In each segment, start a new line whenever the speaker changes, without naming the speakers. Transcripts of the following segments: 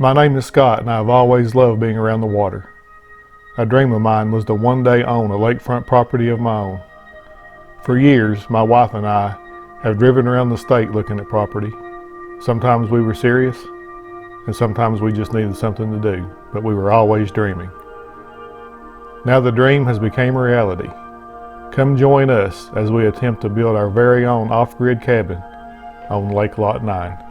My name is Scott, and I have always loved being around the water. A dream of mine was to one day own a lakefront property of my own. For years, my wife and I have driven around the state looking at property. Sometimes we were serious, and sometimes we just needed something to do, but we were always dreaming. Now the dream has become a reality. Come join us as we attempt to build our very own off-grid cabin on Lake Lot 9.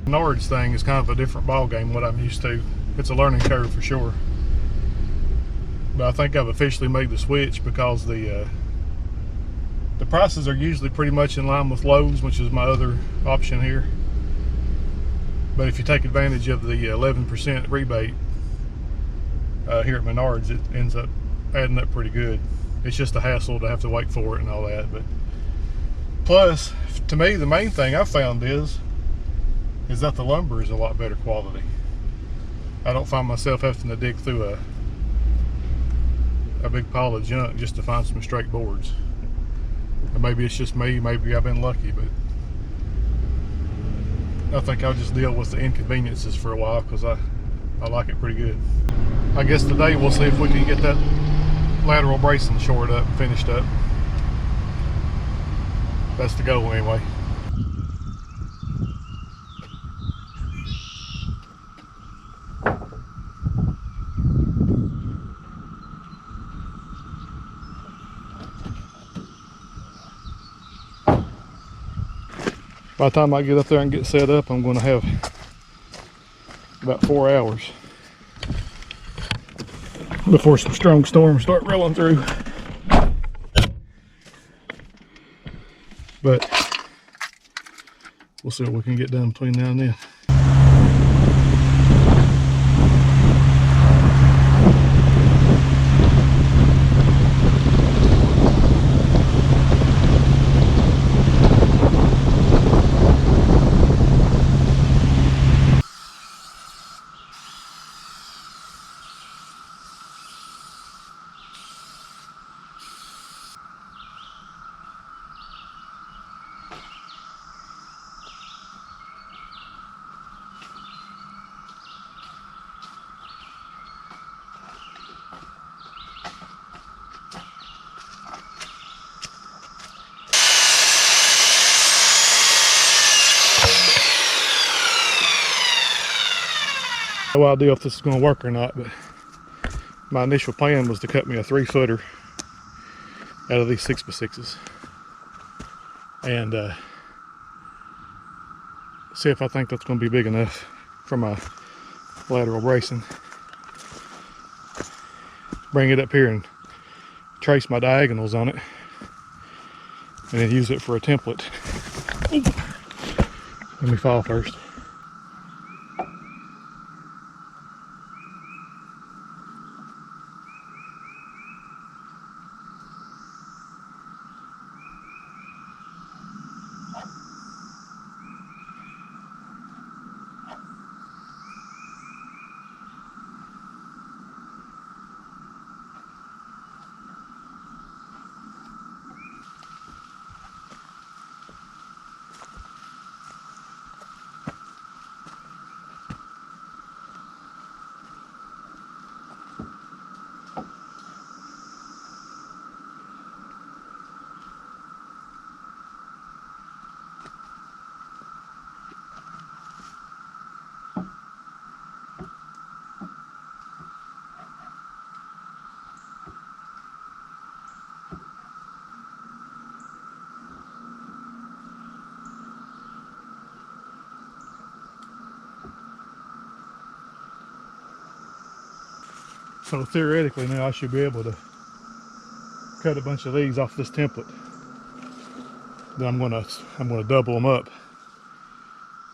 Menards thing is kind of a different ball game what I'm used to. It's a learning curve for sure. But I think I've officially made the switch because the prices are usually pretty much in line with Lowe's, which is my other option here. But if you take advantage of the 11% rebate here at Menards, it ends up adding up pretty good. It's just a hassle to have to wait for it and all that. But plus, to me, the main thing I found is that the lumber is a lot better quality. I don't find myself having to dig through a big pile of junk just to find some straight boards. Or maybe it's just me, maybe I've been lucky, but I think I'll just deal with the inconveniences for a while because I like it pretty good. I guess today we'll see if we can get that lateral bracing shored up and finished up. That's the goal anyway. By the time I get up there and get set up, I'm going to have about 4 hours before some strong storms start rolling through. But we'll see what we can get done between now and then. No idea if this is going to work or not, but my initial plan was to cut me a 3-footer out of these 6x6s and see if I think that's going to be big enough for my lateral bracing. Bring it up here and trace my diagonals on it and then use it for a template. Let me fall first. So theoretically now I should be able to cut a bunch of these off this template. Then I'm gonna double them up,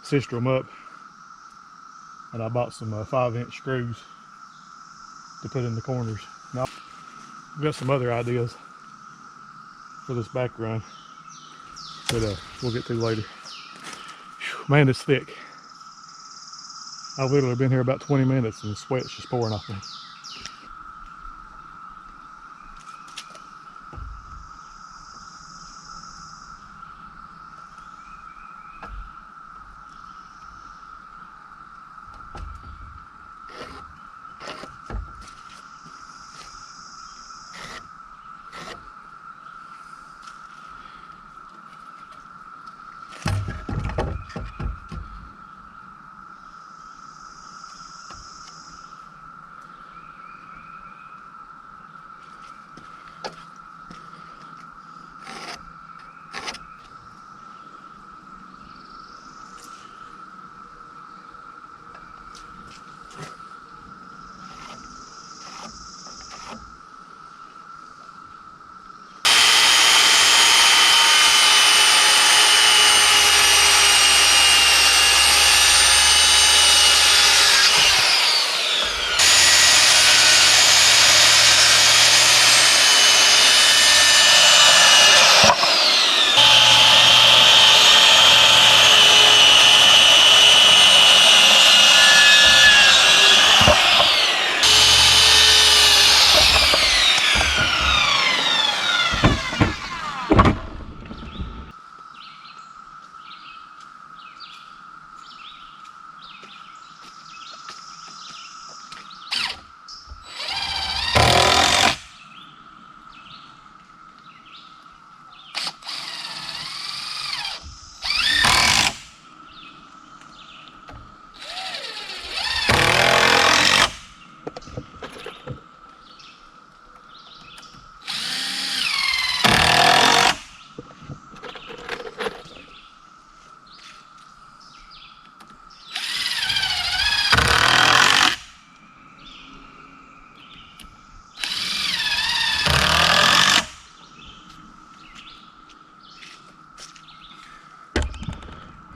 sister them up, and I bought some 5-inch screws to put in the corners. Now I've got some other ideas for this back run that we'll get to later. Whew, man, it's thick. I've literally been here about 20 minutes and the sweat's just pouring off me.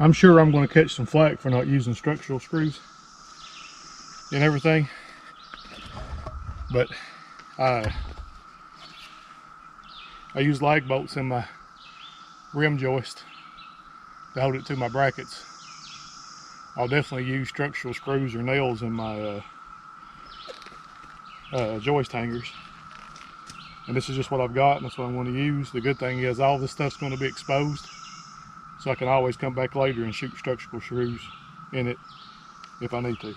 I'm sure I'm going to catch some flack for not using structural screws and everything, but I use lag bolts in my rim joist to hold it to my brackets. I'll definitely use structural screws or nails in my joist hangers, and this is just what I've got and that's what I'm going to use. The good thing is all this stuff's going to be exposed, so I can always come back later and shoot structural screws in it if I need to.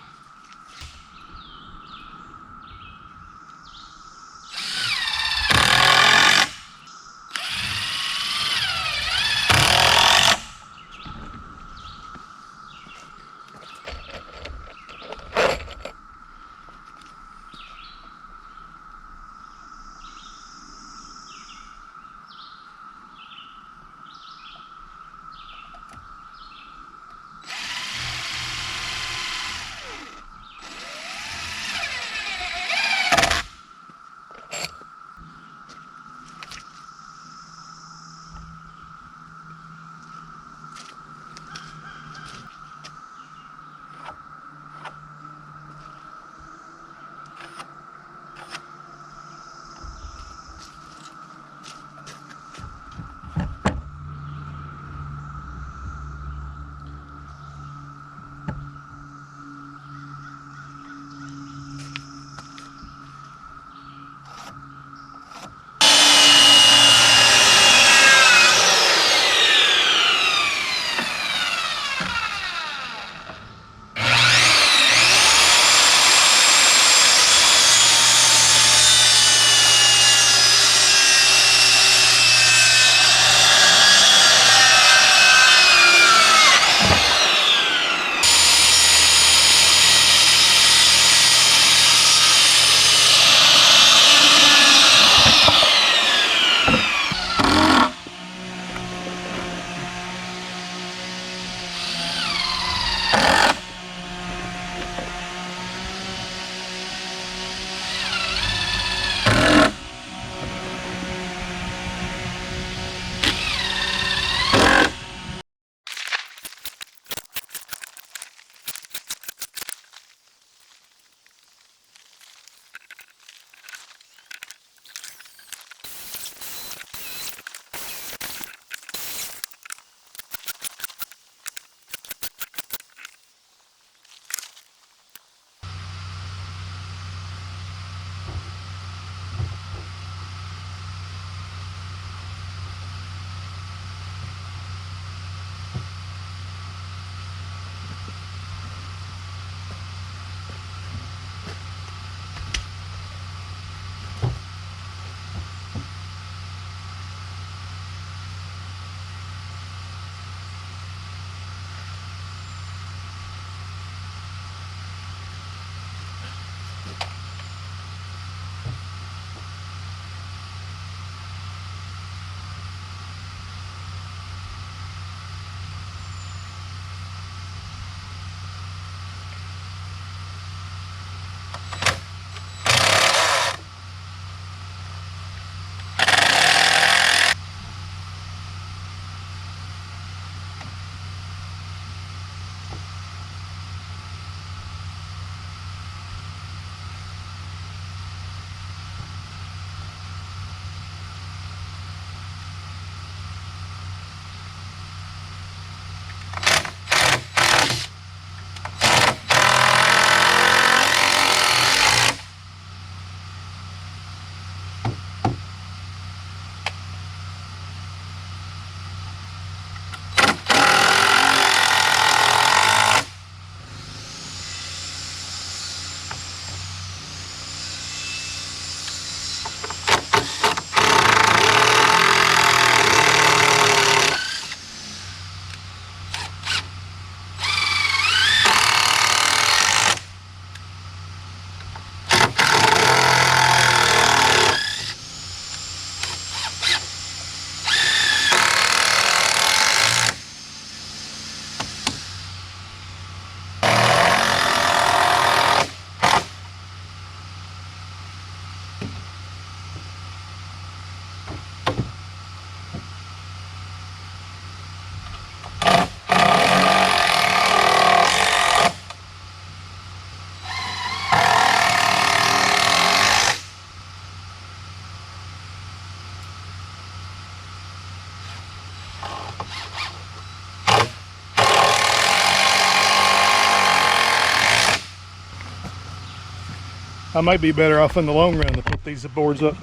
I might be better off in the long run to put these boards up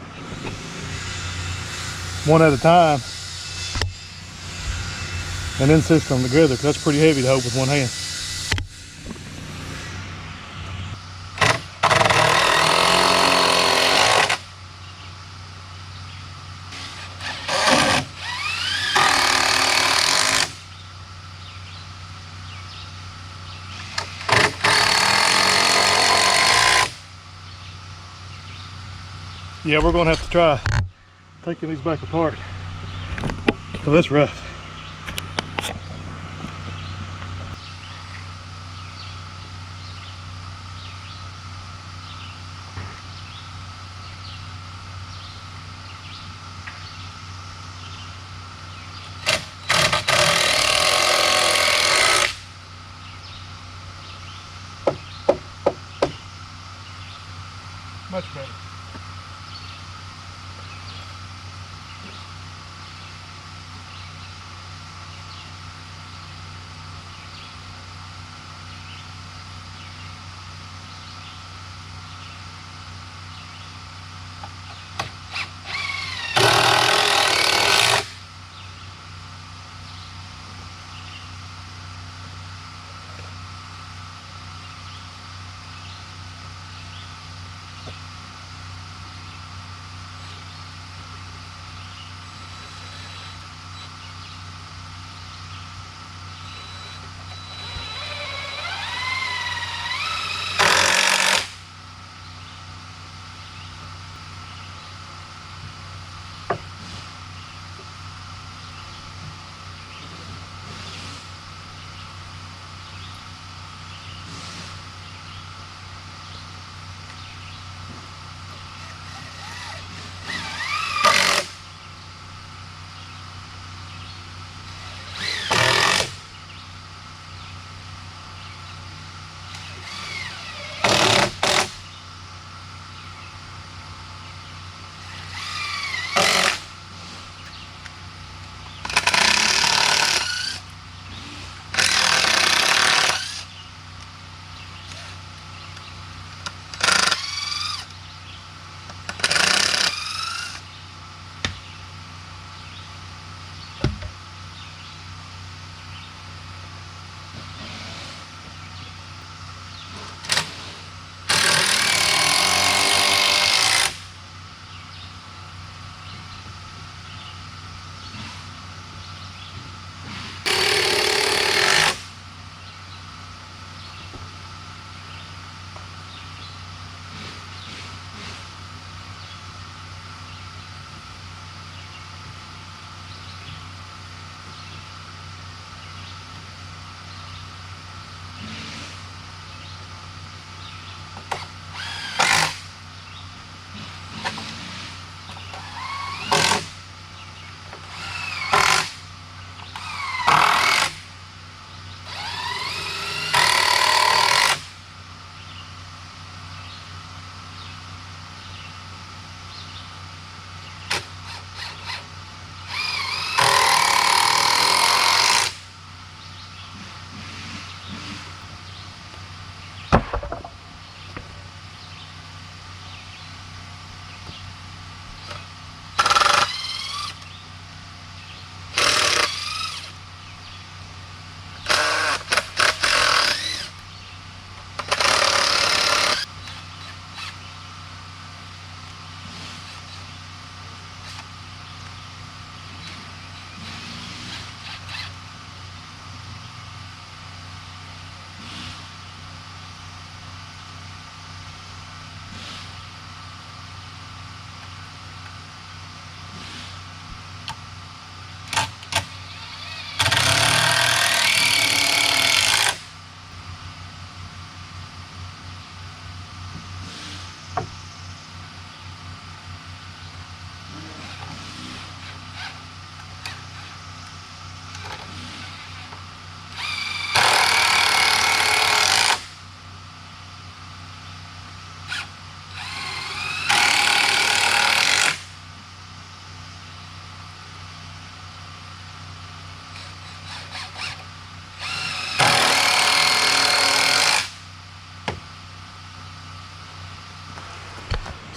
one at a time and then stitch them together, because that's pretty heavy to hold with one hand. Yeah, we're gonna have to try taking these back apart, because that's rough. Much better.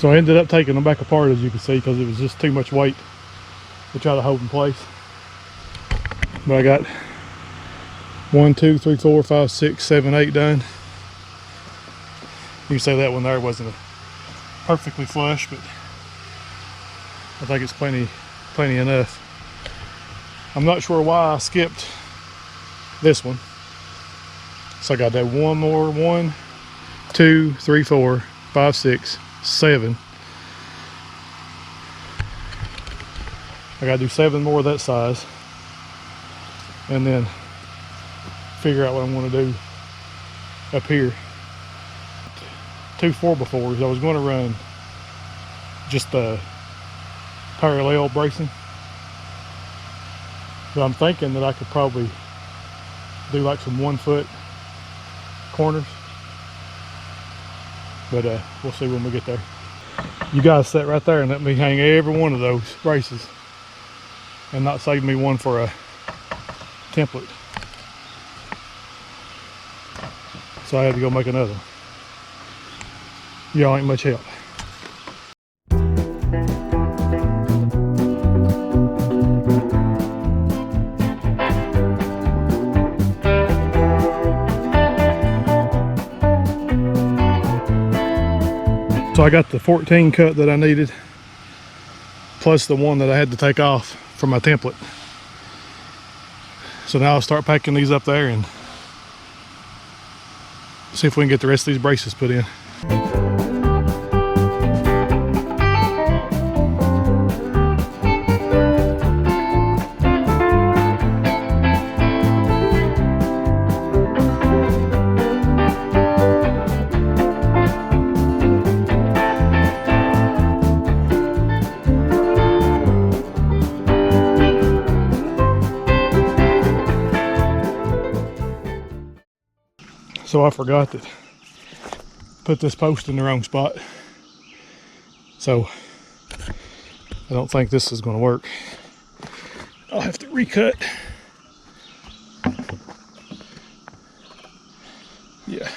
So I ended up taking them back apart, as you can see, because it was just too much weight to try to hold in place. But I got 1, 2, 3, 4, 5, 6, 7, 8 done. You can say that one there wasn't perfectly flush, but I think it's plenty enough. I'm not sure why I skipped this one. So I got that one more. 1, 2, 3, 4, 5, 6, 7. I gotta do 7 more of that size, and then figure out what I'm gonna do up here. 2 4x4s. I was gonna run just the parallel bracing, but I'm thinking that I could probably do like some 1 foot corners, but we'll see when we get there. You guys sit right there and let me hang every one of those braces and not save me one for a template. So I had to go make another one. Y'all ain't much help. So I got the 14 cut that I needed, plus the one that I had to take off for my template. So now I'll start packing these up there and see if we can get the rest of these braces put in. So I forgot to put this post in the wrong spot. So I don't think this is going to work. I'll have to recut. Yeah.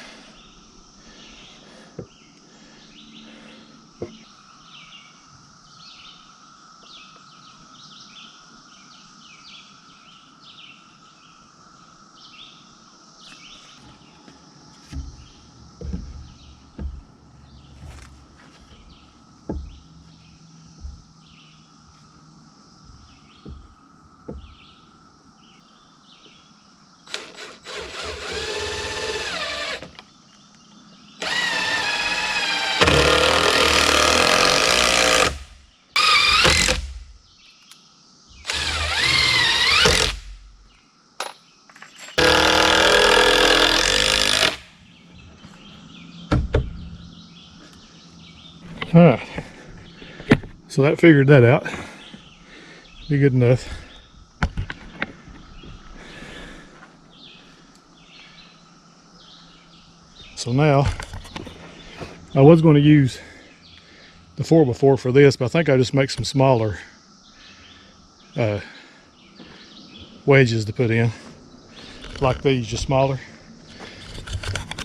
All right, so that figured that out. Be good enough. So now, I was going to use the 4x4 for this, but I think I'll just make some smaller wedges to put in, like these, just smaller,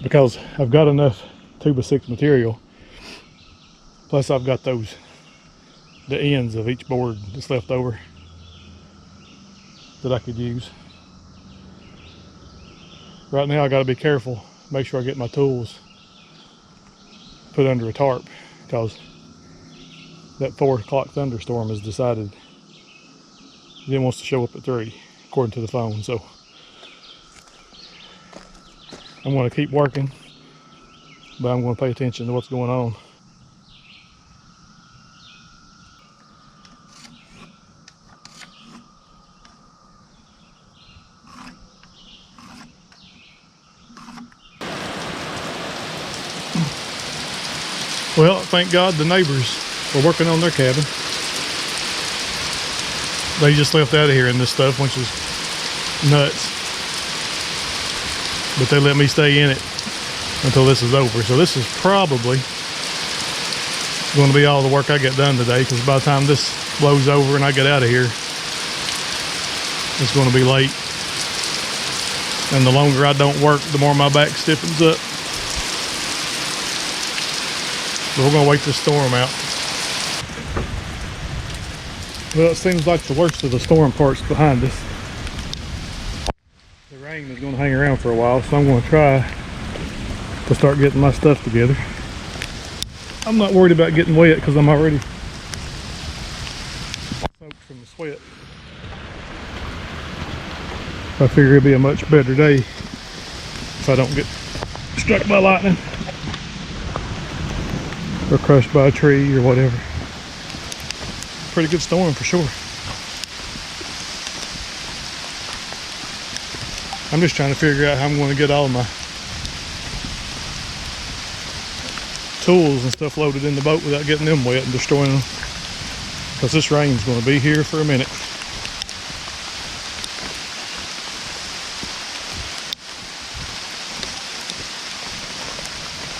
because I've got enough 2x6 material. Plus I've got the ends of each board that's left over that I could use. Right now I got to be careful, make sure I get my tools put under a tarp, because that 4 o'clock thunderstorm has decided it wants to show up at 3, according to the phone. So I'm going to keep working, but I'm going to pay attention to what's going on. Well, thank God the neighbors were working on their cabin. They just left out of here in this stuff, which is nuts. But they let me stay in it until this is over. So this is probably going to be all the work I get done today, because by the time this blows over and I get out of here, it's going to be late. And the longer I don't work, the more my back stiffens up. So we're gonna wait this storm out. Well, it seems like the worst of the storm part's behind us. The rain is gonna hang around for a while, so I'm gonna try to start getting my stuff together. I'm not worried about getting wet because I'm already soaked from the sweat. I figure it'll be a much better day if I don't get struck by lightning or crushed by a tree or whatever. Pretty good storm for sure. I'm just trying to figure out how I'm going to get all my tools and stuff loaded in the boat without getting them wet and destroying them, because this rain's going to be here for a minute.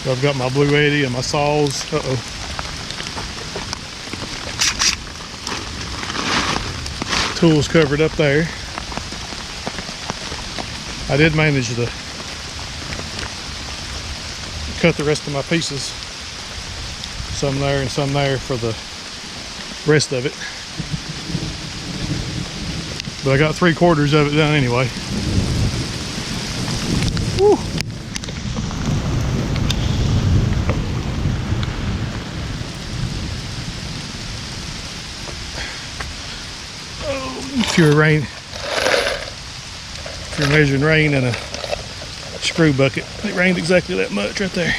I've got my Blue Eddy and my saws. Tools covered up there. I did manage to cut the rest of my pieces, some there and some there for the rest of it, but I got 3/4 of it done anyway. Woo. If you're measuring rain in a screw bucket, it rained exactly that much right there.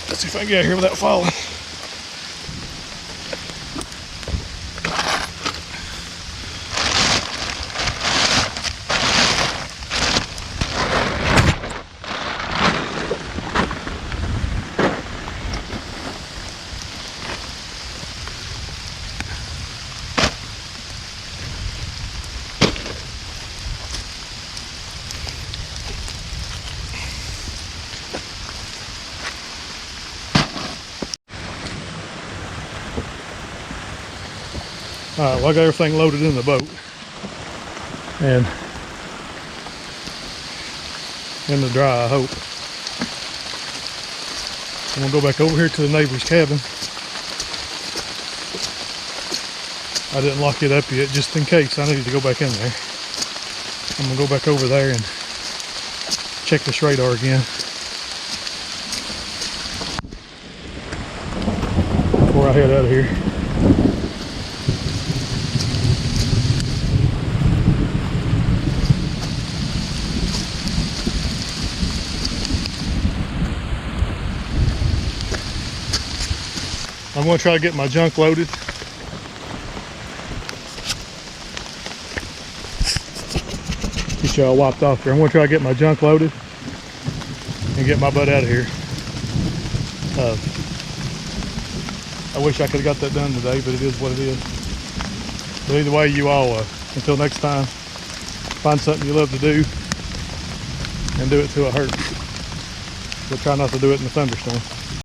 Let's see if I can get out here without falling. Alright, well, I got everything loaded in the boat and in the dry, I hope. I'm gonna go back over here to the neighbor's cabin. I didn't lock it up yet, just in case I needed to go back in there. I'm gonna go back over there and check this radar again before I head out of here. I'm going to try to get my junk loaded. Get y'all wiped off here. I'm going to try to get my junk loaded and get my butt out of here. I wish I could have got that done today, but it is what it is. But either way, you all, until next time, find something you love to do and do it till it hurts. But try not to do it in the thunderstorm.